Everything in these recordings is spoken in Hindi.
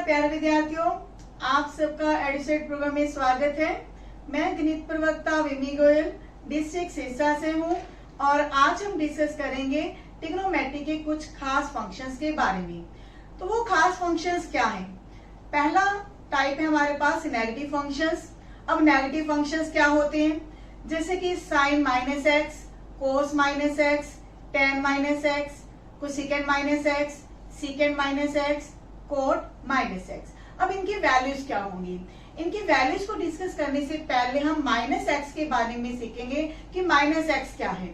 प्यारे विद्यार्थियों, आप सबका एडुसेट प्रोग्राम में स्वागत है। मैं गणित प्रवक्ता विमी गोयल डिस्ट्रिक्ट सिरसा से हूँ और आज हम डिस्कस करेंगे ट्रिग्नोमेट्री के कुछ खास फंक्शंस के बारे में। तो वो खास फंक्शंस क्या हैं? पहला टाइप है हमारे पास नेगेटिव फंक्शंस। अब नेगेटिव फंक्शंस क्या होते हैं? जैसे कि sine minus x, cos minus x, tan minus x, cosecant minus x, secant minus x, cot minus x. अब इनकी वैल्यूज क्या होंगी? इनकी वैल्यूज को डिस्कस करने से पहले हम माइनस एक्स के बारे में सीखेंगे कि माइनस एक्स क्या है।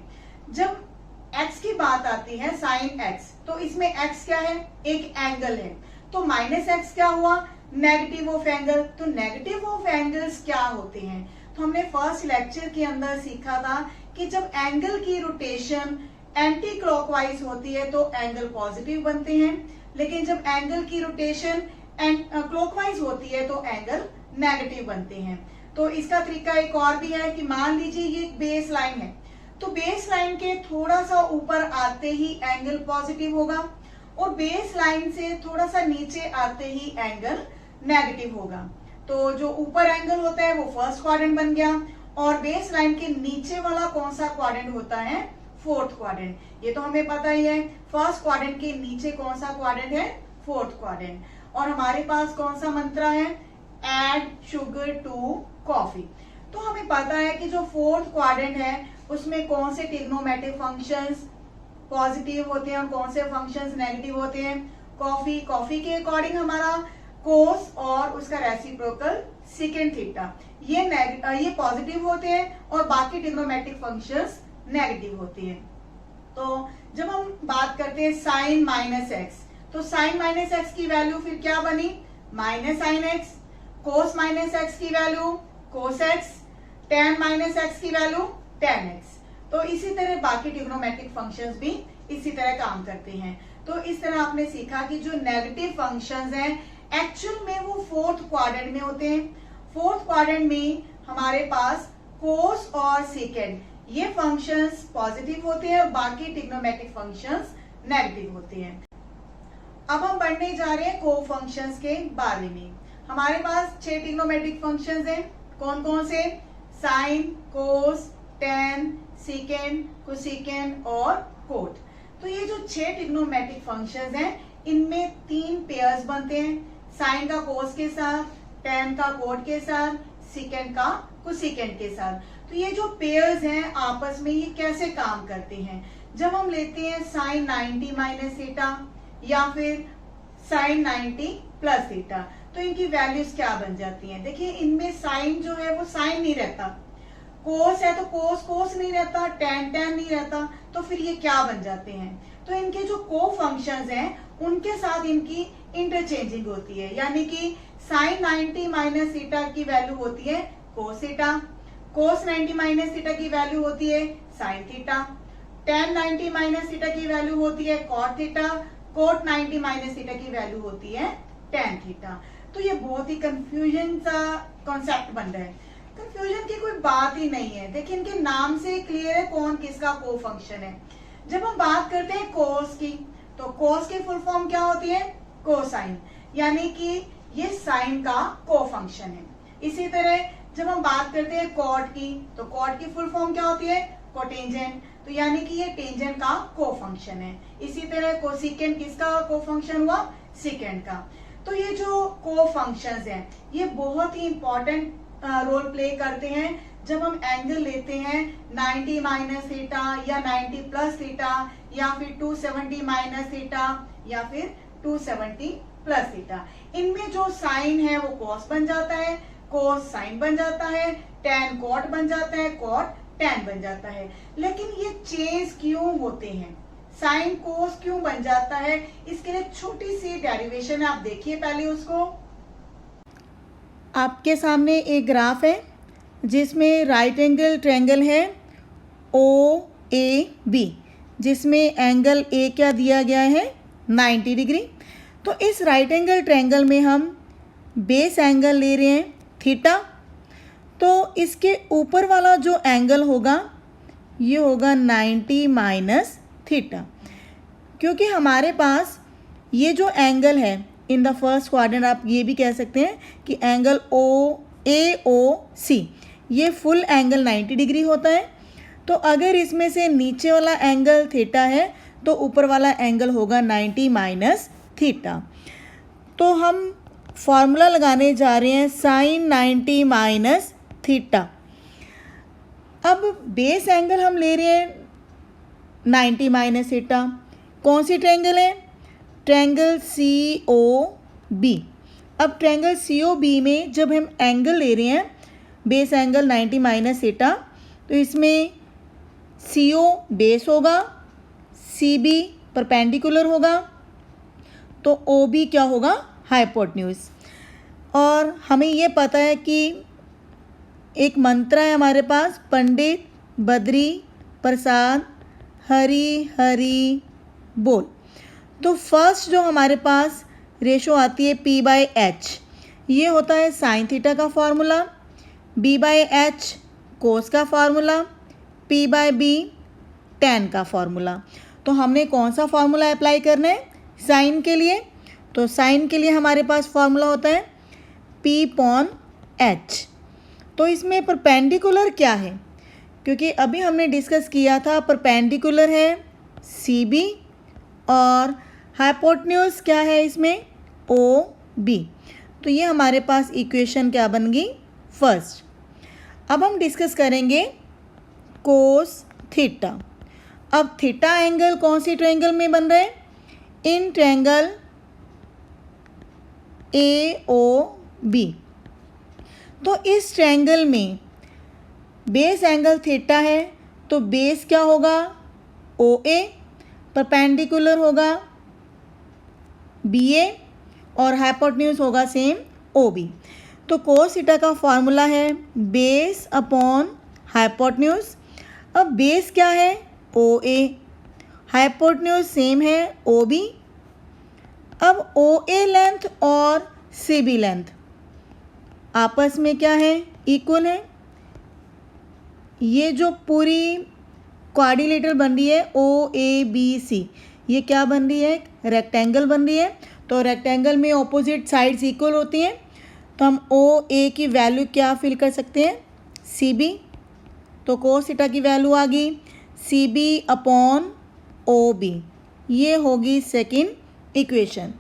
जब एक्स की बात आती है साइन एक्स, तो इसमें एक्स क्या है? एक एंगल है। तो माइनस एक्स क्या हुआ? Negative of angle. तो नेगेटिव ऑफ एंगल्स क्या होते हैं? तो हमने फर्स्ट लेक्चर के अंदर सीखा था कि जब एंगल की रोटेशन एंटी क्लॉकवाइज होती है तो एंगल पॉजिटिव बनते हैं, लेकिन जब एंगल की रोटेशन क्लॉकवाइज होती है तो एंगल नेगेटिव बनते हैं। तो इसका तरीका एक और भी है कि मान लीजिए ये बेस लाइन है, तो बेस लाइन के थोड़ा सा ऊपर आते ही एंगल पॉजिटिव होगा और बेस लाइन से थोड़ा सा नीचे आते ही एंगल नेगेटिव होगा। तो जो ऊपर एंगल होता है वो फर्स्ट क्वाड्रेंट बन गया और बेस लाइन के नीचे वाला कौन सा क्वाड्रेंट होता है? Fourth quadrant. ये तो हमें पता ही है, फर्स्ट क्वाड्रेंट के नीचे कौन सा क्वाड्रेंट है? Fourth quadrant. और हमारे पास कौन सा मंत्र है? Add sugar to coffee. तो हमें पता है कि जो फोर्थ क्वाड्रेंट है उसमें कौन से ट्रिग्नोमेट्रिक फंक्शंस पॉजिटिव होते हैं और कौन से फंक्शंस नेगेटिव होते हैं। कॉफी के अकॉर्डिंग हमारा कोस और उसका रेसिप्रोकल सेकेंड थीटा, ये पॉजिटिव होते हैं और बाकी ट्रिग्नोमेट्रिक फंक्शंस नेगेटिव होती है। तो जब हम बात करते हैं साइन माइनस एक्स, तो साइन माइनस एक्स की वैल्यू फिर क्या बनी? Minus sine x. Cos minus x की value cos x. Tan minus x की वैल्यू टेन एक्स। तो इसी तरह बाकी ट्रिग्नोमेट्रिक फंक्शंस भी इसी तरह काम करते हैं। तो इस तरह आपने सीखा कि जो नेगेटिव फंक्शंस हैं एक्चुअल में वो फोर्थ क्वाड्रेंट में होते हैं। फोर्थ क्वाड्रेंट में हमारे पास कोस और सेकेंड ये फंक्शंस पॉजिटिव होते हैं और बाकी ट्रिग्नोमेट्रिक फंक्शंस नेगेटिव होते हैं। अब हम पढ़ने जा रहे हैं को फंक्शंस के बारे में। हमारे पास 6 ट्रिग्नोमेट्रिक फंक्शंस हैं। कौन कौन से? साइन, कोस, टेन, सीकेंड, कोसेकेंड और कोट। तो ये जो 6 ट्रिग्नोमेट्रिक फंक्शंस हैं इनमें 3 पेयर्स बनते हैं, साइन का कोस के साथ, टेन का कोट के साथ, सीकेंड का कोसेकेंड के साथ। तो ये जो पेयर्स हैं आपस में ये कैसे काम करते हैं? जब हम लेते हैं साइन 90 माइनस थीटा या फिर साइन 90 प्लस थीटा, तो इनकी वैल्यूज क्या बन जाती हैं? देखिए इनमें साइन जो है वो साइन नहीं रहता, कोस है तो कोस कोस नहीं रहता, टेन टेन नहीं रहता, तो फिर ये क्या बन जाते हैं? तो इनके जो को फंक्शंस हैं उनके साथ इनकी इंटरचेंजिंग होती है, यानी कि साइन 90 माइनस थीटा की वैल्यू होती है cos theta, cos 90 minus theta की वैल्यू होती है sine theta, tan 90 minus theta की वैल्यू होती है cot theta, cot 90 minus theta की वैल्यू होती है टेन थीटा। तो ये बहुत ही कंफ्यूजन सा कॉन्सेप्ट बन रहा है। कंफ्यूजन की कोई बात ही नहीं है। देखिए इनके नाम से क्लियर है कौन किसका को फंक्शन है। जब हम बात करते हैं कोस की, तो कोस की फुल फॉर्म क्या होती है? कोसाइन, यानी कि ये साइन का को फंक्शन है। इसी तरह जब हम बात करते हैं कॉट की, तो कॉट की फुल फॉर्म क्या होती है? कोटेंजेंट, तो यानी कि ये टेंजेंट का को फंक्शन है। इसी तरह कोसेकेंड किसका को फंक्शन हुआ? सेकेंड का। तो ये जो को फंक्शंस हैं ये बहुत ही इंपॉर्टेंट रोल प्ले करते हैं जब हम एंगल लेते हैं 90 माइनस थीटा या 90 प्लस थीटा या फिर 270 माइनस थीटा या फिर 270 प्लस थीटा। इनमें जो साइन है वो कॉस बन जाता है, कोस साइन बन जाता है, टेन कॉट बन जाता है, कॉट टेन बन जाता है। लेकिन ये चेंज क्यों होते हैं? साइन कोस क्यों बन जाता है? इसके लिए छोटी सी डेरिवेशन है, आप देखिए पहले उसको। आपके सामने एक ग्राफ है जिसमें राइट एंगल ट्रायंगल है OAB, जिसमें एंगल ए क्या दिया गया है? 90 डिग्री। तो इस राइट एंगल ट्रायंगल में हम बेस एंगल ले रहे हैं थीटा, तो इसके ऊपर वाला जो एंगल होगा ये होगा 90 माइनस थीटा, क्योंकि हमारे पास ये जो एंगल है इन द फर्स्ट क्वाड्रेंट आप ये भी कह सकते हैं कि एंगल AOC ये फुल एंगल 90 डिग्री होता है। तो अगर इसमें से नीचे वाला एंगल थीटा है तो ऊपर वाला एंगल होगा 90 माइनस थीटा। तो हम फॉर्मूला लगाने जा रहे हैं साइन 90 माइनस थीटा। अब बेस एंगल हम ले रहे हैं 90 माइनस थीटा। कौन सी ट्रायंगल है? Triangle COB। अब ट्रायंगल COB में जब हम एंगल ले रहे हैं बेस एंगल 90 माइनस थीटा, तो इसमें CO बेस होगा, CB परपेंडिकुलर होगा, तो OB क्या होगा? हाइपोटेन्यूज। और हमें ये पता है कि एक मंत्र है हमारे पास, पंडित बद्री प्रसाद हरी हरी बोल। तो फर्स्ट जो हमारे पास रेशो आती है P/H, ये होता है साइन थीटा का फॉर्मूला, B/H कोस का फॉर्मूला, P/B tan का फॉर्मूला। तो हमने कौन सा फॉर्मूला अप्लाई करना है साइन के लिए? तो साइन के लिए हमारे पास फॉर्मूला होता है P/H। तो इसमें परपेंडिकुलर क्या है? क्योंकि अभी हमने डिस्कस किया था परपेंडिकुलर है CB और हाइपोटेन्यूज क्या है इसमें? OB। तो ये हमारे पास इक्वेशन क्या बन गई? फर्स्ट। अब हम डिस्कस करेंगे कोस थीटा। अब थीटा एंगल कौन सी ट्रायंगल में बन रहा है? In triangle AOB। तो इस ट्रायंगल में बेस एंगल थीटा है तो बेस क्या होगा? OA, परपेंडिकुलर होगा BA और हाइपोटेन्यूज होगा सेम OB। तो कोस थीटा का फॉर्मूला है बेस अपॉन हाइपोटेन्यूज। अब बेस क्या है? OA, हाइपोटेन्यूज सेम है OB। अब OA लेंथ और CB लेंथ आपस में क्या है? इक्वल है। ये जो पूरी क्वाड्रिलेटरल बन रही है OABC, ये क्या बन रही है? रेक्टेंगल बन रही है। तो रेक्टेंगल में ऑपोजिट साइड्स इक्वल होती हैं, तो हम OA की वैल्यू क्या फिल कर सकते हैं? CB। तो कोस थीटा की वैल्यू आ गई CB अपॉन OB। ये होगी सेकंड इक्वेशन।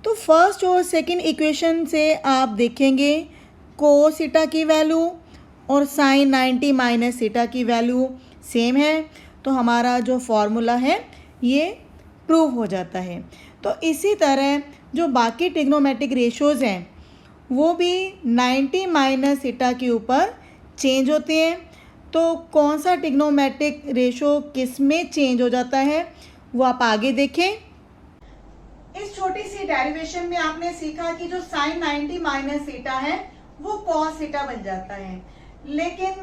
तो फर्स्ट और सेकंड इक्वेशन से आप देखेंगे कोस थीटा की वैल्यू और साइन 90 माइनस थीटा की वैल्यू सेम है, तो हमारा जो फॉर्मूला है ये प्रूव हो जाता है। तो इसी तरह जो बाकी ट्रिग्नोमेट्रिक रेशोज़ हैं वो भी 90 माइनस थीटा के ऊपर चेंज होते हैं। तो कौन सा ट्रिग्नोमेट्रिक रेशो किस में चेंज हो जाता है वो आप आगे देखें। इस छोटी सी डेरिवेशन में आपने सीखा कि जो साइन 90 माइनस थीटा है वो कॉस थीटा बन जाता है, लेकिन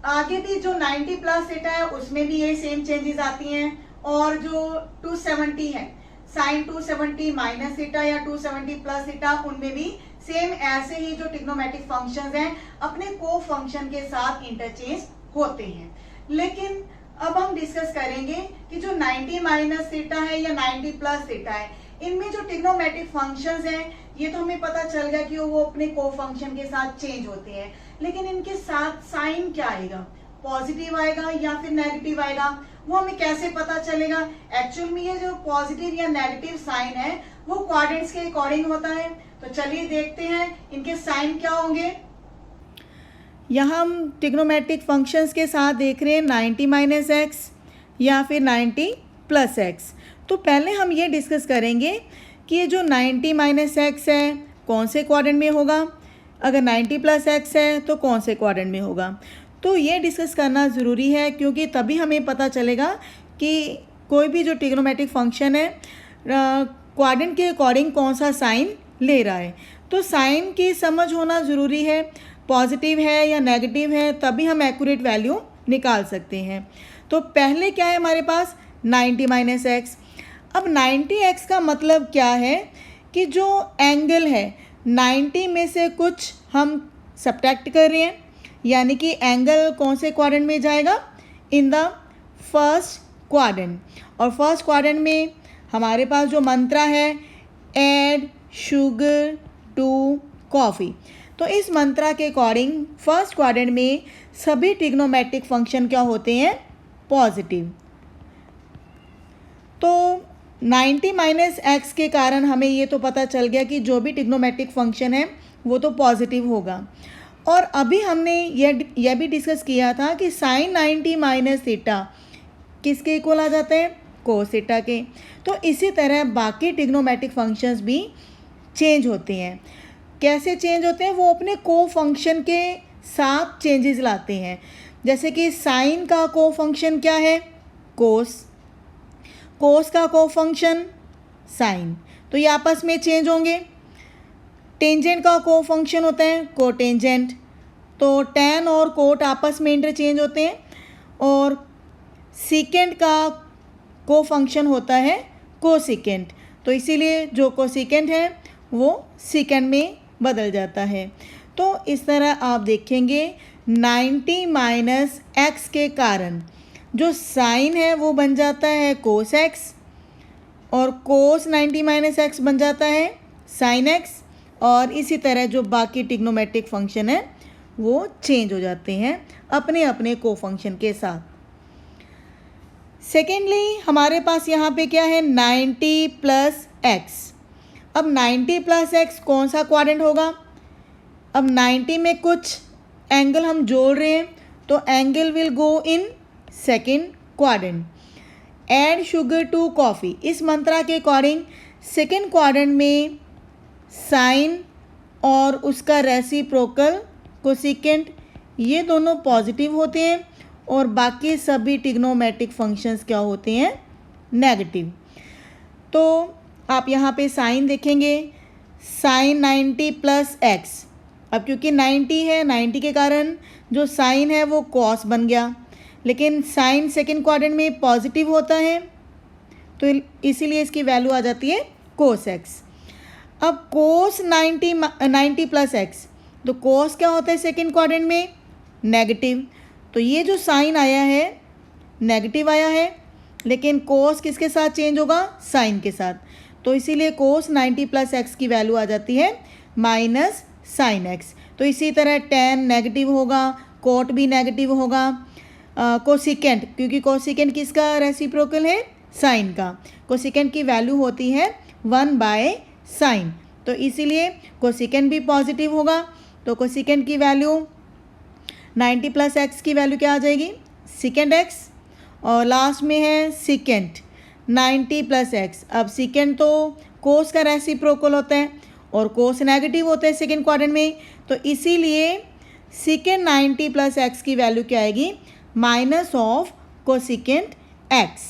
आगे भी जो 90 प्लस थीटा है उसमें भी ये सेम चेंजेस आती हैं। और जो 270 है साइन 270 माइनस थीटा या 270 प्लस थीटा, उनमें भी सेम ऐसे ही जो ट्रिग्नोमेट्रिक फंक्शंस हैं अपने को फंक्शन के साथ इंटरचेंज होते हैं। लेकिन अब हम डिस्कस करेंगे कि जो 90 माइनस थीटा है या 90 प्लस थीटा है, इनमें जो ट्रिग्नोमेट्रिक फंक्शंस हैं ये तो हमें पता चल गया कि वो अपने को फंक्शन के साथ चेंज होते हैं, लेकिन इनके साथ साइन क्या आएगा? पॉजिटिव आएगा या फिर नेगेटिव आएगा? वो हमें कैसे पता चलेगा? एक्चुअल में ये जो पॉजिटिव या नेगेटिव साइन है वो क्वाड्रेंट्स के अकॉर्डिंग होता है। तो चलिए देखते हैं इनके साइन क्या होंगे। यहाँ हम ट्रिग्नोमेट्रिक फंक्शंस के साथ देख रहे हैं 90 माइनस एक्स या फिर 90 प्लस एक्स। तो पहले हम ये डिस्कस करेंगे कि ये जो 90 माइनस एक्स है कौन से क्वाड्रेंट में होगा, अगर 90 प्लस एक्स है तो कौन से क्वाड्रेंट में होगा। तो ये डिस्कस करना ज़रूरी है क्योंकि तभी हमें पता चलेगा कि कोई भी जो ट्रिग्नोमेट्रिक फंक्शन है क्वाड्रेंट के अकॉर्डिंग कौन सा साइन ले रहा है। तो साइन की समझ होना ज़रूरी है, पॉजिटिव है या नेगेटिव है, तभी हम एक्यूरेट वैल्यू निकाल सकते हैं। तो पहले क्या है हमारे पास 90 माइनस एक्स। अब 90x का मतलब क्या है कि जो एंगल है 90 में से कुछ हम सब्ट्रैक्ट कर रहे हैं, यानी कि एंगल कौन से क्वाड्रेंट में जाएगा? In the first quadrant. और फर्स्ट क्वाड्रेंट में हमारे पास जो मंत्रा है ऐड sugar to coffee। तो इस मंत्रा के अकॉर्डिंग फर्स्ट क्वाड्रेंट में सभी ट्रिग्नोमेट्रिक फंक्शन क्या होते हैं? पॉजिटिव। तो 90 माइनस एक्स के कारण हमें ये तो पता चल गया कि जो भी ट्रिग्नोमेट्रिक फंक्शन है वो तो पॉजिटिव होगा। और अभी हमने यह भी डिस्कस किया था कि साइन 90 माइनस थीटा किसके इक्वल आ जाते हैं? कोस थीटा के। तो इसी तरह बाकी ट्रिग्नोमेट्रिक फंक्शंस भी चेंज होते हैं। कैसे चेंज होते हैं? वो अपने को फंक्शन के साथ चेंजेस लाते हैं। जैसे कि साइन का को फंक्शन क्या है? कोस। कोस का को फंक्शन साइन, तो ये आपस में चेंज होंगे। टेंजेंट का को फंक्शन होता है कोटेंजेंट, तो टैन और कोट आपस में इंटरचेंज होते हैं। और सीकेंट का को फंक्शन होता है कोसिकेंट, तो इसीलिए जो कोसिकेंट है वो सीकेंट में बदल जाता है। तो इस तरह आप देखेंगे 90 माइनस एक्स के कारण जो साइन है वो बन जाता है कोस एक्स, और कोस 90 माइनस एक्स बन जाता है साइन एक्स। और इसी तरह जो बाकी ट्रिग्नोमेट्रिक फंक्शन है वो चेंज हो जाते हैं अपने अपने को फंक्शन के साथ। सेकेंडली हमारे पास यहाँ पे क्या है? 90 प्लस एक्स। अब 90 प्लस एक्स कौन सा क्वाड्रेंट होगा? अब 90 में कुछ एंगल हम जोड़ रहे हैं, तो angle will go in second quadrant. Add sugar to coffee, इस मंत्रा के अकॉर्डिंग सेकेंड क्वाड्रेंट में साइन और उसका रेसिप्रोकल कोसिकेंट ये दोनों पॉजिटिव होते हैं, और बाकी सभी ट्रिग्नोमेट्रिक फंक्शंस क्या होते हैं? नेगेटिव। तो आप यहाँ पे साइन देखेंगे, साइन 90 प्लस एक्स। अब क्योंकि 90 है, 90 के कारण जो साइन है वो कॉस बन गया, लेकिन साइन सेकेंड क्वाड्रेंट में पॉजिटिव होता है, तो इसीलिए इसकी वैल्यू आ जाती है कोस एक्स। अब कोस 90 प्लस एक्स, तो कोस क्या होता है सेकेंड क्वाड्रेंट में? नेगेटिव। तो ये जो साइन आया है नेगेटिव आया है, लेकिन कोस किसके साथ चेंज होगा? साइन के साथ। तो इसीलिए कोस 90 प्लस एक्स की वैल्यू आ जाती है माइनस साइन एक्स। तो इसी तरह टेन नेगेटिव होगा, कोट भी नेगेटिव होगा। कोसिकेंट, क्योंकि कोसिकेंट किसका रेसिप्रोकल है? साइन का। कोसिकेंट की वैल्यू होती है 1/sin, तो इसीलिए कोसिकेंट भी पॉजिटिव होगा। तो कोसिकेंट की वैल्यू 90 प्लस एक्स की वैल्यू क्या आ जाएगी? सिकेंड एक्स, और लास्ट में है सिकेंट 90 प्लस एक्स। अब सिकेंट तो कोस का रेसिप्रोकल होता है, और कोस नेगेटिव होता है सेकेंड क्वाड्रेंट में, तो इसीलिए सिकेंट 90 प्लस एक्स की वैल्यू क्या आएगी? Minus of cosecant x.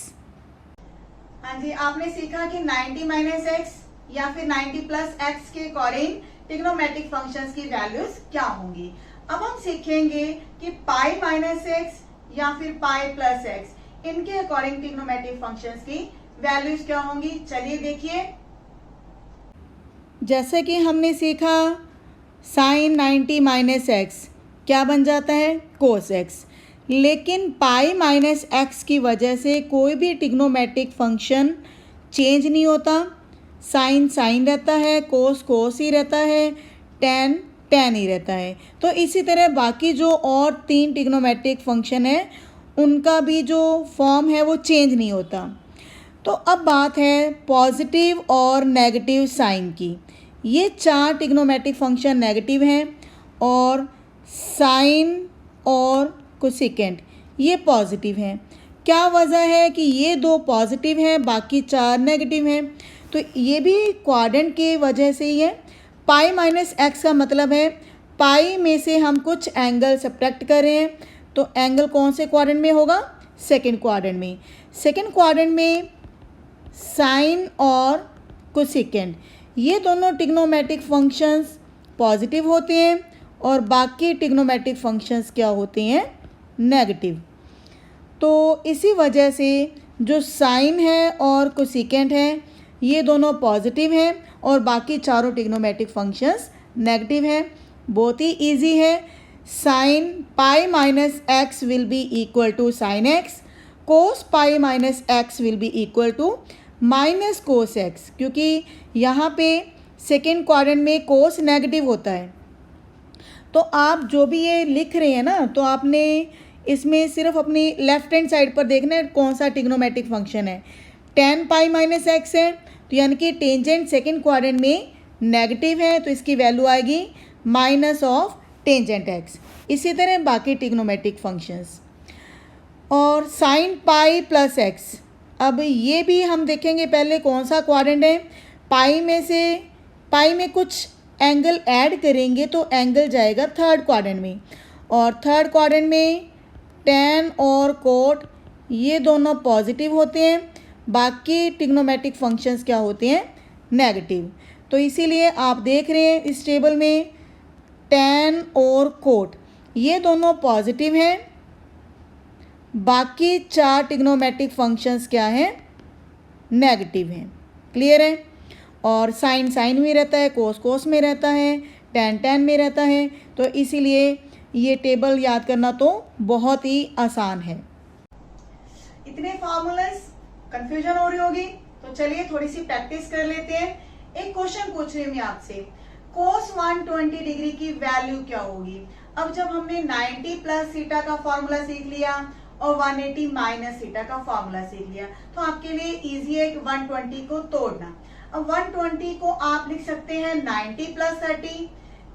हाँ जी, आपने सीखा कि 90 माइनस एक्स या फिर 90 प्लस एक्स के अकॉर्डिंग ट्रिग्नोमेट्रिक फंक्शंस की वैल्यूज क्या होंगी। अब हम सीखेंगे कि पाई माइनस एक्स या फिर पाई प्लस एक्स, इनके अकॉर्डिंग ट्रिग्नोमेट्रिक फंक्शंस की वैल्यूज क्या होंगी। चलिए देखिए, जैसे कि हमने सीखा साइन 90 माइनस एक्स क्या बन जाता है? Cos x. लेकिन पाई माइनस एक्स की वजह से कोई भी ट्रिग्नोमेट्रिक फंक्शन चेंज नहीं होता। साइन साइन रहता है, कोस कोस ही रहता है, टेन टेन ही रहता है। तो इसी तरह बाकी जो और 3 ट्रिग्नोमेट्रिक फंक्शन है उनका भी जो फॉर्म है वो चेंज नहीं होता। तो अब बात है पॉजिटिव और नेगेटिव साइन की। ये 4 ट्रिग्नोमेट्रिक फंक्शन नेगेटिव हैं, और साइन और कोसिकेंट ये पॉजिटिव हैं। क्या वजह है कि ये 2 पॉजिटिव हैं बाकी 4 नेगेटिव हैं? तो ये भी क्वाड्रेंट के वजह से ही है। पाई माइनस एक्स का मतलब है पाई में से हम कुछ एंगल सब्ट्रैक्ट कर रहे हैं, तो एंगल कौन से क्वाड्रेंट में होगा? सेकेंड क्वाड्रेंट में। सेकेंड क्वाड्रेंट में साइन और कोसिकेंट ये दोनों ट्रिग्नोमेट्रिक फंक्शंस पॉजिटिव होते हैं, और बाकी ट्रिग्नोमेट्रिक फंक्शंस क्या होते हैं? नेगेटिव। तो इसी वजह से जो साइन है और कोसिकेंट है ये दोनों पॉजिटिव हैं, और बाकी चारों ट्रिग्नोमेट्रिक फंक्शंस नेगेटिव हैं। बहुत ही इजी है। Sine pi minus x will be equal to sine x, cos pi minus x will be equal to minus cos x, क्योंकि यहाँ पे सेकेंड क्वाड्रेंट में कोस नेगेटिव होता है। तो आप जो भी ये लिख रहे हैं ना, तो आपने इसमें सिर्फ अपनी लेफ्ट हैंड साइड पर देखना है कौन सा ट्रिग्नोमेट्रिक फंक्शन है। tan पाई माइनस एक्स है, तो यानी कि टेंजेंट सेकेंड क्वाड्रेंट में नेगेटिव है, तो इसकी वैल्यू आएगी माइनस ऑफ टेंजेंट एक्स। इसी तरह बाकी ट्रिग्नोमेट्रिक फंक्शंस। और साइन पाई प्लस एक्स, अब ये भी हम देखेंगे पहले कौन सा क्वाड्रेंट है। पाई में कुछ एंगल ऐड करेंगे तो एंगल जाएगा थर्ड क्वाड्रेंट में, और थर्ड क्वाड्रेंट में tan और कोट ये दोनों पॉजिटिव होते हैं, बाकी ट्रिग्नोमेट्रिक फंक्शंस क्या होते हैं, नेगेटिव। तो इसीलिए आप देख रहे हैं इस टेबल में tan और कोट ये दोनों पॉजिटिव हैं, बाकी 4 ट्रिग्नोमेट्रिक फंक्शंस क्या हैं, नेगेटिव हैं। क्लियर है। और साइन में रहता है, कोस में रहता है, tan में रहता है। तो इसीलिए ये टेबल याद करना तो बहुत ही आसान है। इतने फॉर्मूलाज कंफ्यूजन हो रही होगी, तो चलिए थोड़ी सी प्रैक्टिस कर लेते हैं। एक क्वेश्चन पूछ रही हूँ मैं आपसे, कोस 120 डिग्री की वैल्यू क्या होगी। अब जब हमने 90 प्लस थीटा का फॉर्मूला सीख लिया और 180 माइनस थीटा का फॉर्मूला सीख लिया, तो आपके लिए इजी है 120 को तोड़ना। अब 120 को आप लिख सकते हैं 90 प्लस 30,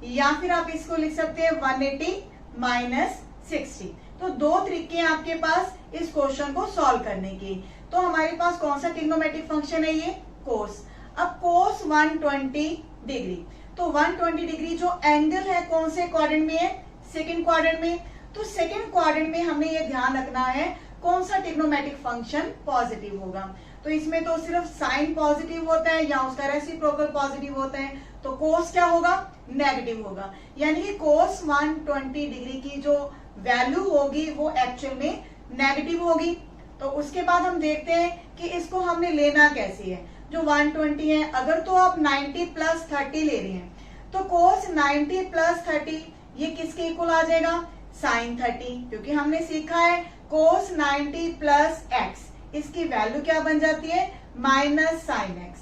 या फिर आप इसको लिख सकते हैं 180 माइनस 60। तो 2 तरीके हैं आपके पास इस क्वेश्चन को सॉल्व करने के। तो हमारे पास कौन सा ट्रिग्नोमेट्रिक फंक्शन है, ये कोस। अब कोस 120 डिग्री, तो 120 डिग्री जो एंगल है कौन से क्वाड्रेंट में है, सेकंड क्वाड्रेंट में। तो सेकंड क्वाड्रेंट में हमें ये ध्यान रखना है कौन सा ट्रिग्नोमेट्रिक फंक्शन पॉजिटिव होगा। तो इसमें तो सिर्फ साइन पॉजिटिव होता है या उसका रेसिप्रोकल पॉजिटिव होता है, तो कोस क्या होगा, नेगेटिव होगा। यानी कि कोस 120 डिग्री की जो वैल्यू होगी वो एक्चुअल में नेगेटिव होगी। तो उसके बाद हम देखते हैं कि इसको हमने लेना कैसे है। जो 120 है, अगर तो आप 90 प्लस 30 ले रहे हैं, तो कोस 90 प्लस 30 ये किसके इक्वल आ जाएगा, साइन 30, क्योंकि हमने सीखा है कोस 90 प्लस एक्स, इसकी वैल्यू क्या बन जाती है, माइनस साइन एक्स।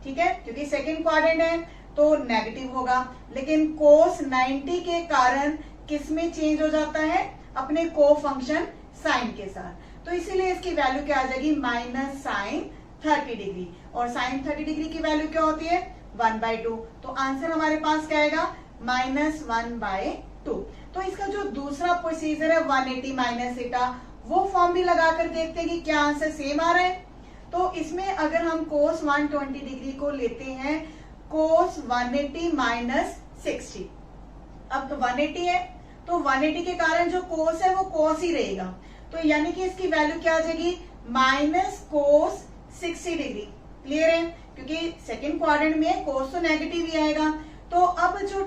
ठीक है, क्योंकि सेकेंड क्वाड्रेंट है तो नेगेटिव होगा, लेकिन कोस 90 के कारण किस में चेंज हो जाता है, अपने को फंक्शन साइन के साथ। तो इसीलिए इसकी वैल्यू क्या आ जाएगी, माइनस साइन 30 डिग्री। और साइन 30 डिग्री की वैल्यू क्या होती है, 1/2। तो आंसर हमारे पास क्या आएगा, माइनस 1/2। तो इसका जो दूसरा प्रोसीजर है 180 माइनस थीटा, वो फॉर्म भी लगाकर देखते हैं कि क्या आंसर सेम आ रहा है। तो इसमें अगर हम कोस 120 डिग्री को लेते हैं कोस 180 माइनस 60, अब तो 180 है, तो 180 के कारण जो कोस है वो कोस ही रहेगा। तो यानी कि इसकी वैल्यू क्या आ जाएगी, माइनस कोस 60 डिग्री। क्लियर है, क्योंकि सेकेंड क्वाड्रेंट में कोस तो नेगेटिव ही आएगा। तो अब जो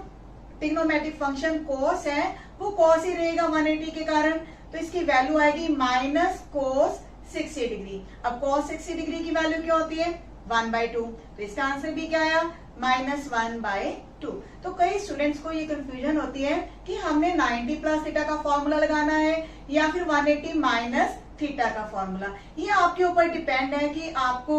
ट्रिग्नोमेट्रिक फंक्शन कोस है वो कोस ही रहेगा 180 के कारण, तो इसकी वैल्यू आएगी माइनस कोस 60 डिग्री। अब कोस 60 डिग्री की वैल्यू क्या होती है, 1/2। तो इसका आंसर भी क्या आया, माइनस 1/2। तो कई स्टूडेंट्स को ये कंफ्यूजन होती है कि हमने 90 प्लस थीटा का फॉर्मूला लगाना है या फिर 180 माइनस थीटा का फॉर्मूला। ये आपके ऊपर डिपेंड है कि आपको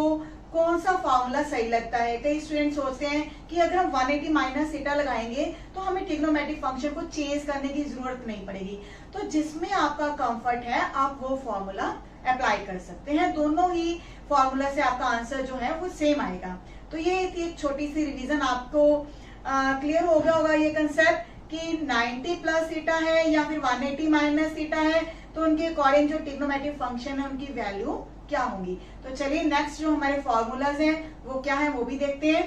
कौन सा फॉर्मूला सही लगता है। कई स्टूडेंट सोचते हैं कि अगर हम 180 माइनस थीटा लगाएंगे तो हमें ट्रिग्नोमेट्रिक फंक्शन को चेंज करने की जरूरत नहीं पड़ेगी। तो जिसमें आपका कंफर्ट है आप वो फॉर्मूला अप्लाई कर सकते हैं। दोनों ही फॉर्मूला से आपका आंसर जो है वो सेम आएगा। तो ये एक छोटी सी रिवीजन, आपको क्लियर हो गया होगा ये कंसेप्ट कि 90 प्लस थीटा है या फिर 180 माइनस थीटा है, तो उनके अकॉर्डिंग जो ट्रिग्नोमेट्रिक फंक्शन है उनकी वैल्यू क्या होंगी। तो चलिए नेक्स्ट जो हमारे फॉर्मूलाज हैं वो क्या है वो भी देखते हैं।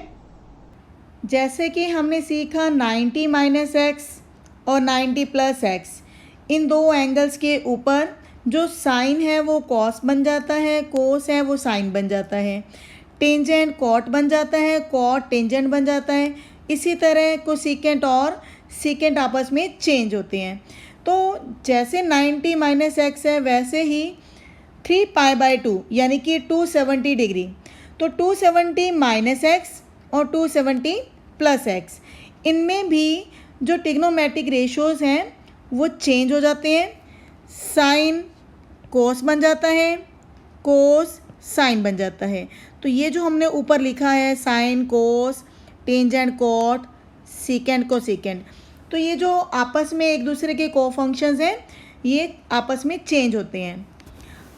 जैसे कि हमने सीखा 90 माइनस एक्स और 90 प्लस एक्स, इन दो एंगल्स के ऊपर जो साइन है वो कॉस बन जाता है, कोस है वो साइन बन जाता है, टेंजेंट कॉट बन जाता है, कॉट टेंजेंट बन जाता है। इसी तरह कोसेकेंट और सेकेंट आपस में चेंज होते हैं। तो जैसे 90 माइनस एक्स है वैसे ही 3π/2 यानी कि 270 डिग्री, तो 270 माइनस एक्स और 270 प्लस एक्स, इनमें भी जो ट्रिग्नोमेट्रिक रेशियोज हैं वो चेंज हो जाते हैं। साइन कोस बन जाता है, कोस साइन बन जाता है। तो ये जो हमने ऊपर लिखा है sine cos tangent cot, secant cosecant. तो ये जो आपस में एक दूसरे के को फंक्शंस हैं ये आपस में चेंज होते हैं।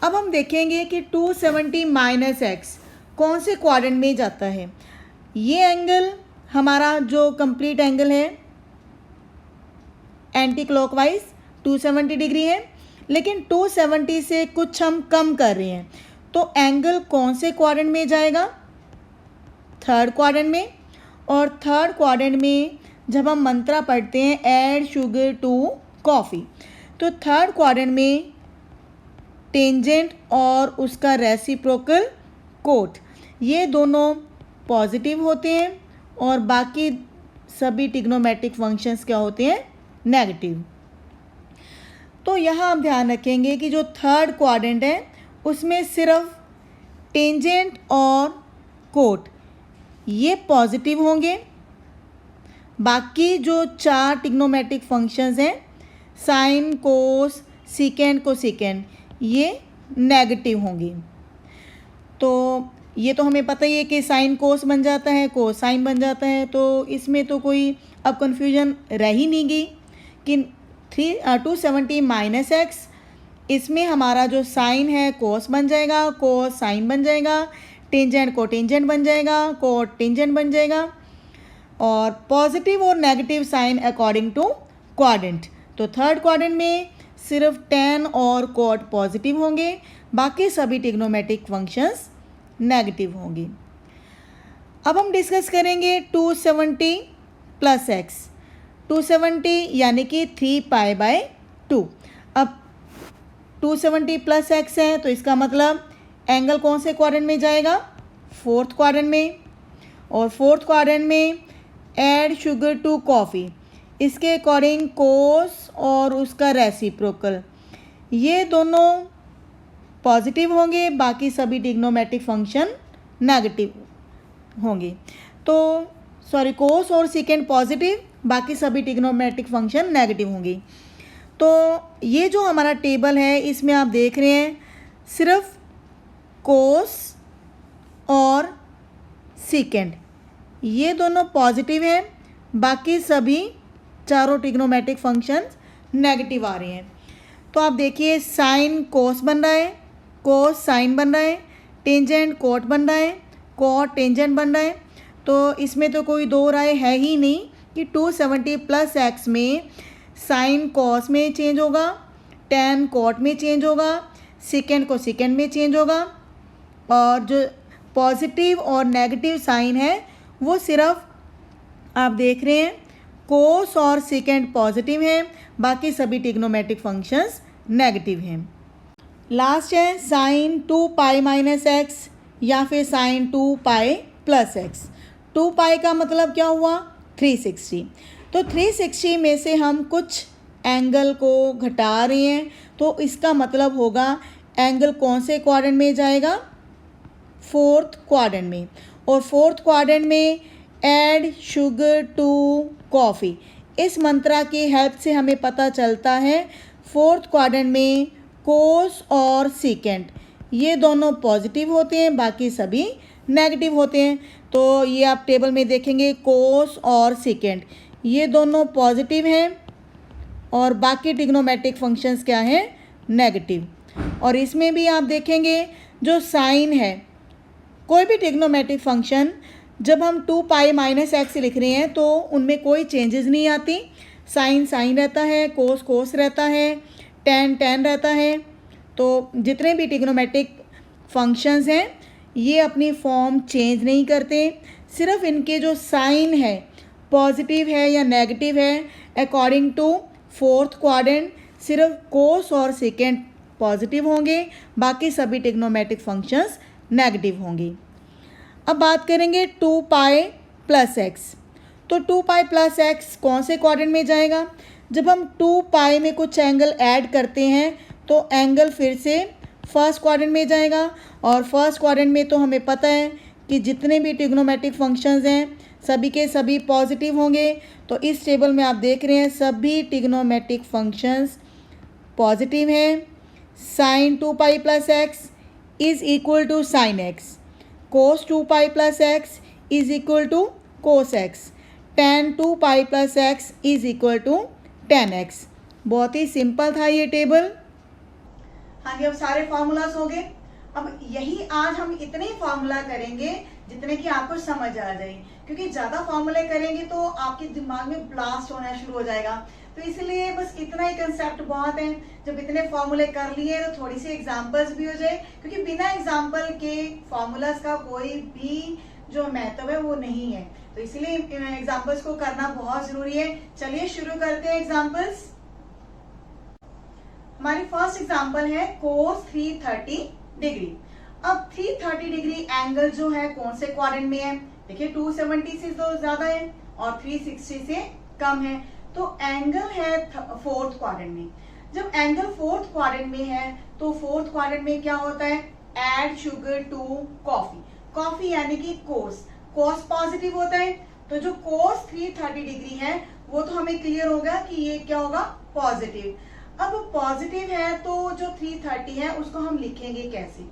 अब हम देखेंगे कि 270 माइनस एक्स कौन से क्वाड्रेंट में जाता है। ये एंगल हमारा जो कंप्लीट एंगल है एंटी क्लॉकवाइज 270 डिग्री है, लेकिन 270 से कुछ हम कम कर रहे हैं, तो एंगल कौन से क्वाड्रेंट में जाएगा? थर्ड क्वाड्रेंट में। और थर्ड क्वाड्रेंट में जब हम मंत्रा पढ़ते हैं ऐड शुगर टू कॉफ़ी, तो थर्ड क्वाड्रेंट में टेंजेंट और उसका रेसिप्रोकल कोट ये दोनों पॉजिटिव होते हैं और बाकी सभी ट्रिग्नोमेट्रिक फंक्शंस क्या होते हैं? नेगेटिव। तो यहाँ आप ध्यान रखेंगे कि जो थर्ड क्वाड्रेंट है उसमें सिर्फ टेंजेंट और कोट ये पॉजिटिव होंगे, बाकी जो चार ट्रिग्नोमेट्रिक फंक्शंस हैं साइन, कोस, सीकेंट, कोसेकेंट ये नेगेटिव होंगे। तो ये तो हमें पता ही है कि साइन कोस बन जाता है, कोस साइन बन जाता है, तो इसमें तो कोई अब कन्फ्यूजन रह ही नहीं गई कि 270 माइनस एक्स इसमें हमारा जो साइन है कोस बन जाएगा, कोस साइन बन जाएगा, टेंजेंट को टेंजेंट बन जाएगा, कोट टेंजेंट बन जाएगा, और पॉजिटिव और negative sine according to quadrant. तो थर्ड क्वाड्रेंट में सिर्फ टेन और कोट पॉजिटिव होंगे, बाकी सभी ट्रिग्नोमेट्रिक फंक्शंस नेगेटिव होंगे। अब हम डिस्कस करेंगे 270 प्लस एक्स। 270 यानी कि 3π/2। अब 270 प्लस एक्स है तो इसका मतलब एंगल कौन से क्वाड्रेंट में जाएगा? फोर्थ क्वाड्रेंट में। और फोर्थ क्वाड्रेंट में ऐड शुगर टू कॉफ़ी, इसके अकॉर्डिंग कोस और उसका रेसिप्रोकल ये दोनों पॉजिटिव होंगे, बाकी सभी ट्रिग्नोमेट्रिक फंक्शन नेगेटिव होंगे। तो सॉरी, कोस और सीकेंट पॉजिटिव, बाकी सभी ट्रिग्नोमेट्रिक फंक्शन नेगेटिव होंगे। तो ये जो हमारा टेबल है इसमें आप देख रहे हैं सिर्फ कोस और सीकेंट ये दोनों पॉजिटिव हैं, बाकी सभी चारों ट्रिग्नोमेट्रिक फंक्शंस नेगेटिव आ रहे हैं। तो आप देखिए साइन कोस बन रहा है, कोस साइन बन रहा है, टेंजेंट कोट बन रहा है, कोट टेंजेंट बन रहा है। तो इसमें तो कोई दो राय है ही नहीं कि 270 प्लस एक्स में साइन कोस में चेंज होगा, टेन कोट में चेंज होगा, सेकेंड को सेकेंड में चेंज होगा, और जो पॉजिटिव और नेगेटिव साइन है वो सिर्फ आप देख रहे हैं कोस और सेकेंड पॉजिटिव हैं, बाकी सभी ट्रिग्नोमेट्रिक फंक्शंस नेगेटिव हैं। लास्ट है साइन 2π माइनस एक्स या फिर साइन 2π प्लस एक्स। 2π का मतलब क्या हुआ? 360। तो 360 में से हम कुछ एंगल को घटा रहे हैं, तो इसका मतलब होगा एंगल कौन से क्वाड्रेंट में जाएगा? फोर्थ क्वाड्रेंट में। और फोर्थ क्वाड्रेंट में ऐड शुगर टू कॉफ़ी इस मंत्रा की हेल्प से हमें पता चलता है फोर्थ क्वाड्रेंट में कोस और सीकेंट ये दोनों पॉजिटिव होते हैं, बाकी सभी नेगेटिव होते हैं। तो ये आप टेबल में देखेंगे कोस और सीकेंट ये दोनों पॉजिटिव हैं और बाकी ट्रिग्नोमेट्रिक फंक्शंस क्या हैं? नेगेटिव। और इसमें भी आप देखेंगे जो साइन है, कोई भी ट्रिग्नोमेट्रिक फंक्शन जब हम 2π माइनस एक्स लिख रहे हैं तो उनमें कोई चेंजेस नहीं आती। साइन साइन रहता है, कोस कोस रहता है, टेन टेन रहता है। तो जितने भी ट्रिग्नोमेट्रिक फंक्शंस हैं ये अपनी फॉर्म चेंज नहीं करते, सिर्फ इनके जो साइन है पॉजिटिव है या नेगेटिव है अकॉर्डिंग टू फोर्थ क्वाड्रेंट सिर्फ कोस और सेकेंड पॉजिटिव होंगे, बाकी सभी ट्रिग्नोमेट्रिक फंक्शंस नेगेटिव होंगे। अब बात करेंगे 2π प्लस एक्स। तो 2π प्लस एक्स कौन से क्वाड्रेंट में जाएगा? जब हम 2π में कुछ एंगल ऐड करते हैं तो एंगल फिर से फर्स्ट क्वाड्रेंट में जाएगा, और फर्स्ट क्वाड्रेंट में तो हमें पता है कि जितने भी ट्रिग्नोमेट्रिक फंक्शंस हैं सभी के सभी पॉजिटिव होंगे। तो इस टेबल में आप देख रहे हैं सभी ट्रिग्नोमेट्रिक फंक्शंस पॉजिटिव हैं। Sine 2π plus x is equal to sine x, cos 2π plus x is equal to cos x. tan 2 pi plus x is equal to tan x. बहुत ही सिंपल था ये टेबल। हाँ जी, अब सारे फॉर्मूलाज हो गए। अब यही आज हम इतने ही फॉर्मूला करेंगे जितने कि आपको समझ आ जाए, क्योंकि ज्यादा फॉर्मूले करेंगे तो आपके दिमाग में ब्लास्ट होना शुरू हो जाएगा। तो इसलिए बस इतना ही कंसेप्ट बहुत है। जब इतने फॉर्मूले कर लिए तो थोड़ी सी एग्जांपल्स भी हो जाए, क्योंकि बिना एग्जांपल के फॉर्मूलाज का कोई भी जो महत्व है वो नहीं है। तो इसलिए एग्जांपल्स को करना बहुत जरूरी है। चलिए शुरू करते हैं एग्जांपल्स। हमारी फर्स्ट एग्जांपल है कोस 330 डिग्री। अब 330 डिग्री एंगल जो है कौन से क्वाड्रेंट में है? देखिए 270 से तो ज्यादा है और 360 से कम है, तो एंगल है फोर्थ क्वाड्रेंट में। जब एंगल फोर्थ क्वाड्रेंट में है तो फोर्थ क्वाड्रेंट में क्या होता है? Add sugar to coffee. Coffee यानी कि कोस पॉजिटिव होता है, तो जो कोस 330 डिग्री है वो तो हमें क्लियर होगा कि ये क्या होगा? पॉजिटिव। अब पॉजिटिव है तो जो 330 है उसको हम लिखेंगे कैसे?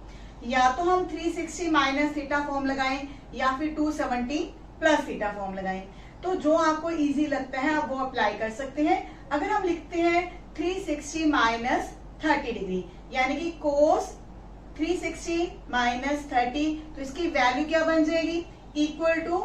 या तो हम 360 माइनस थीटा फॉर्म लगाएं या फिर 270 प्लस थीटा फॉर्म लगाएं। तो जो आपको इजी लगता है आप वो अप्लाई कर सकते हैं। अगर हम लिखते हैं 360 माइनस 30 डिग्री यानी कि कोस 360 माइनस 30, तो इसकी वैल्यू क्या बन जाएगी? इक्वल टू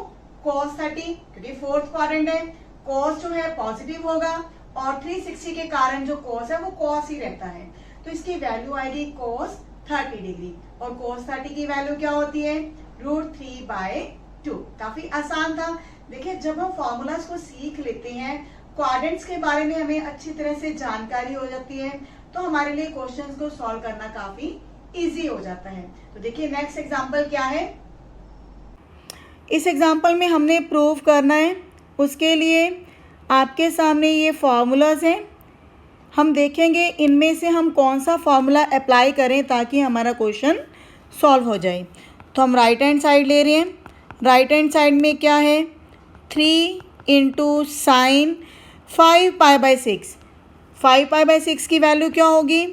कोस 30, क्योंकि फोर्थ क्वाड्रेंट है, कोस जो है पॉजिटिव होगा और 360 के कारण जो कोस है वो कोस ही रहता है, तो इसकी वैल्यू आएगी कोस 30 डिग्री। और कोस 30 की वैल्यू क्या होती है? √3/2। काफी आसान था। देखिए जब हम फॉर्मूलाज को सीख लेते हैं, क्वाड्रेंट्स के बारे में हमें अच्छी तरह से जानकारी हो जाती है, तो हमारे लिए क्वेश्चंस को सॉल्व करना काफी इजी हो जाता है। तो देखिए नेक्स्ट एग्जांपल क्या है। इस एग्जांपल में हमने प्रूव करना है, उसके लिए आपके सामने ये फॉर्मूलाज हैं। हम देखेंगे इनमें से हम कौन सा फॉर्मूला अप्लाई करें ताकि हमारा क्वेश्चन सॉल्व हो जाए। तो हम राइट हैंड साइड ले रहे हैं। राइट हैंड साइड में क्या है? 3 इंटू साइन 5π/6। 5π/6 की वैल्यू क्या होगी?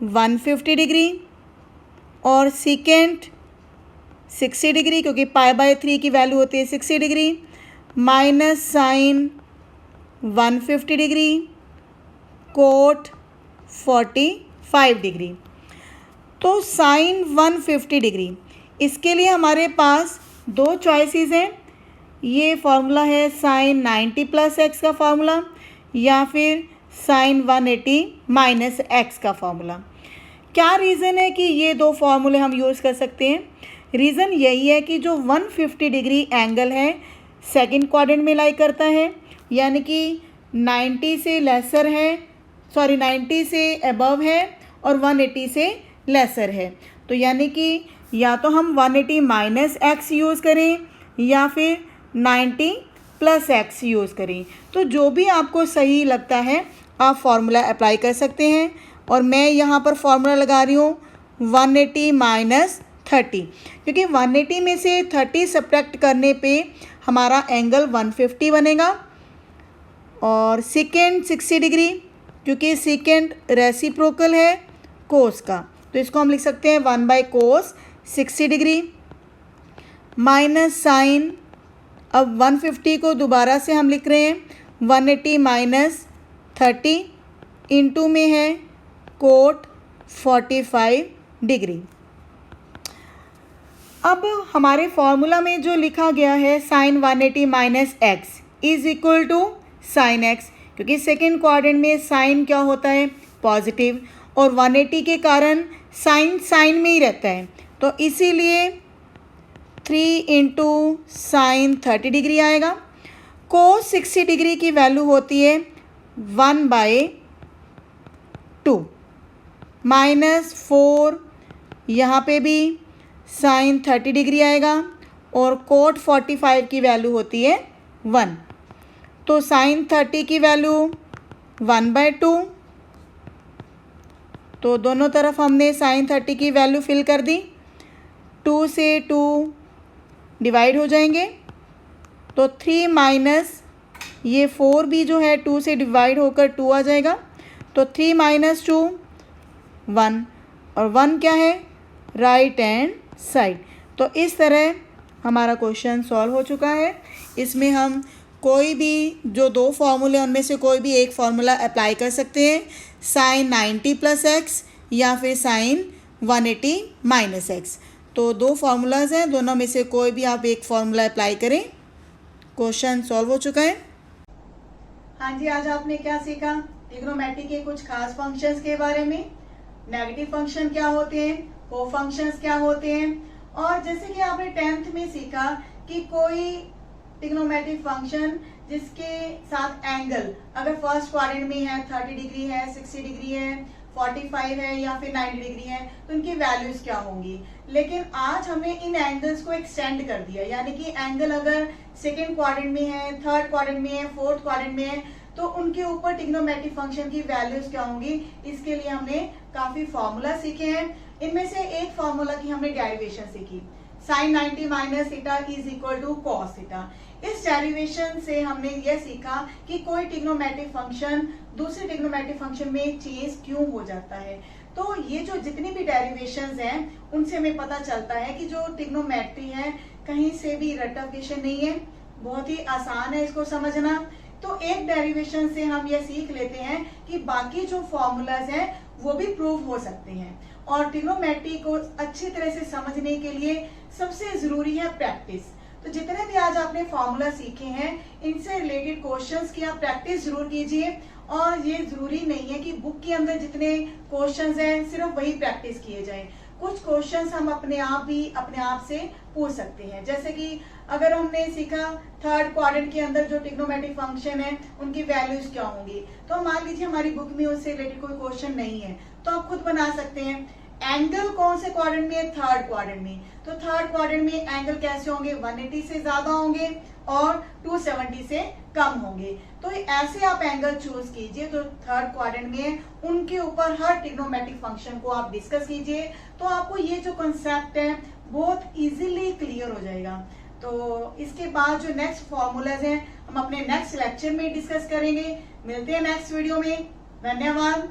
150 डिग्री। और सेकेंड 60 डिग्री, क्योंकि π/3 की वैल्यू होती है 60 degree, minus sine 150 degree, cot 45 degree. तो साइन 150 डिग्री, इसके लिए हमारे पास दो चॉइसेस हैं। ये फॉर्मूला है साइन 90 प्लस एक्स का फॉर्मूला या फिर साइन 180 माइनस एक्स का फॉर्मूला। क्या रीज़न है कि ये दो फॉर्मूले हम यूज़ कर सकते हैं? रीज़न यही है कि जो 150 डिग्री एंगल है सेकंड क्वाड्रेंट में लाई करता है, यानी कि 90 से लेसर है, 90 से अबव है और 180 से लेसर है। तो यानी कि या तो हम 180 माइनस एक्स यूज़ करें या फिर 90 प्लस एक्स यूज़ करें। तो जो भी आपको सही लगता है आप फॉर्मूला अप्लाई कर सकते हैं। और मैं यहाँ पर फॉर्मूला लगा रही हूँ 180 माइनस 30, क्योंकि 180 में से 30 सब्ट्रैक्ट करने पे हमारा एंगल 150 बनेगा। और सेकेंड 60 डिग्री, क्योंकि सेकेंड रेसिप्रोकल है कोस का, तो इसको हम लिख सकते हैं 1/cos 60 डिग्री, माइनस साइन, अब 150 को दोबारा से हम लिख रहे हैं 180 माइनस 30, इंटू में है कोट 45 डिग्री। अब हमारे फॉर्मूला में जो लिखा गया है sine 180 minus x is equal to sine x, क्योंकि सेकेंड क्वाड्रेंट में साइन क्या होता है? पॉजिटिव, और 180 के कारण साइन में ही रहता है, तो इसीलिए 3 इंटू साइन 30 डिग्री आएगा। कोस 60 डिग्री की वैल्यू होती है 1/2 माइनस 4, यहाँ पे भी साइन 30 डिग्री आएगा, और कोट 45 की वैल्यू होती है 1, तो साइन 30 की वैल्यू 1/2, तो दोनों तरफ हमने साइन 30 की वैल्यू फिल कर दी। 2 से 2 डिवाइड हो जाएंगे, तो 3 माइनस ये 4 भी जो है 2 से डिवाइड होकर 2 आ जाएगा, तो 3 माइनस 2 1, और 1 क्या है? Right hand side. तो इस तरह हमारा क्वेश्चन सॉल्व हो चुका है। इसमें हम कोई भी जो दो फार्मूले उनमें से कोई भी एक फार्मूला अप्लाई कर सकते हैं, साइन 90 प्लस एक्स या फिर साइन 180 माइनस एक्स। तो दो फार्मूलाज हैं, दोनों में से कोई भी आप एक फार्मूला अप्लाई करें। क्वेश्चन सॉल्व हो चुका है। हाँ जी, आज आपने क्या सीखा? ट्रिग्नोमेट्री के कुछ खास फंक्शंस के बारे में, नेगेटिव फंक्शन क्या होते हैं, को फंक्शंस क्या होते हैं, और जैसे कि आपने 10th में सीखा कि कोई ट्रिग्नोमेट्रिक फंक्शन जिसके साथ एंगल अगर फर्स्ट क्वाड्रेंट में है 30 डिग्री है, 60 डिग्री है, 45 है या फिर 90 डिग्री है, तो इनकी वैल्यूज क्या होंगी। लेकिन आज हमने इन एंगल्स को एक्सटेंड कर दिया, यानी कि एंगल अगर सेकेंड क्वाड्रेंट में है, थर्ड क्वाड्रेंट में है, फोर्थ क्वाड्रेंट में है, तो उनके ऊपर ट्रिग्नोमेट्रिक फंक्शन की वैल्यूज क्या होंगी। इसके लिए हमने काफी फॉर्मूला सीखे हैं। इनमें से एक फॉर्मूला की हमने डेरिवेशन सीखी, sine 90 minus theta is equal to cos theta. इस डेरिवेशन से हमने यह सीखा कि कोई ट्रिग्नोमेट्रिक फंक्शन दूसरे ट्रिग्नोमेट्रिक फंक्शन में चेंज क्यों हो जाता है। तो ये जो जितनी भी डेरिवेशंस हैं उनसे हमें पता चलता है कि जो ट्रिग्नोमेट्री है कहीं से भी रट्टाफिकेशन नहीं है, बहुत ही आसान है इसको समझना। तो एक डेरिवेशन से हम ये सीख लेते हैं कि बाकी जो फॉर्मूलाज हैं वो भी प्रूव हो सकते हैं। और ट्रिग्नोमेट्री को अच्छी तरह से समझने के लिए सबसे जरूरी है प्रैक्टिस। तो जितने भी आज आपने फॉर्मूला सीखे हैं इनसे रिलेटेड क्वेश्चंस की आप प्रैक्टिस जरूर कीजिए। और ये जरूरी नहीं है कि बुक के अंदर जितने क्वेश्चंस हैं सिर्फ वही प्रैक्टिस किए जाएं। कुछ क्वेश्चंस हम अपने आप से पूछ सकते हैं। जैसे कि अगर हमने सीखा थर्ड क्वाड्रेंट के अंदर जो ट्रिग्नोमेट्रिक फंक्शन है उनकी वैल्यूज क्या होंगी, तो मान लीजिए हमारी बुक में उससे रिलेटेड कोई क्वेश्चन नहीं है तो आप खुद बना सकते हैं। एंगल कौन से क्वाड्रेंट में है? थर्ड क्वाड्रेंट में। तो थर्ड क्वाड्रेंट में एंगल कैसे होंगे? 180 से ज्यादा होंगे और 270 से कम होंगे। तो ऐसे आप एंगल चूज कीजिए तो थर्ड क्वाड्रेंट में उनके ऊपर हर ट्रिग्नोमेट्रिक फंक्शन को आप डिस्कस कीजिए, तो आपको ये जो कंसेप्ट है बहुत इजीली क्लियर हो जाएगा। तो इसके बाद जो नेक्स्ट फॉर्मूलाज हैं हम अपने नेक्स्ट लेक्चर में डिस्कस करेंगे। मिलते हैं नेक्स्ट वीडियो में। धन्यवाद।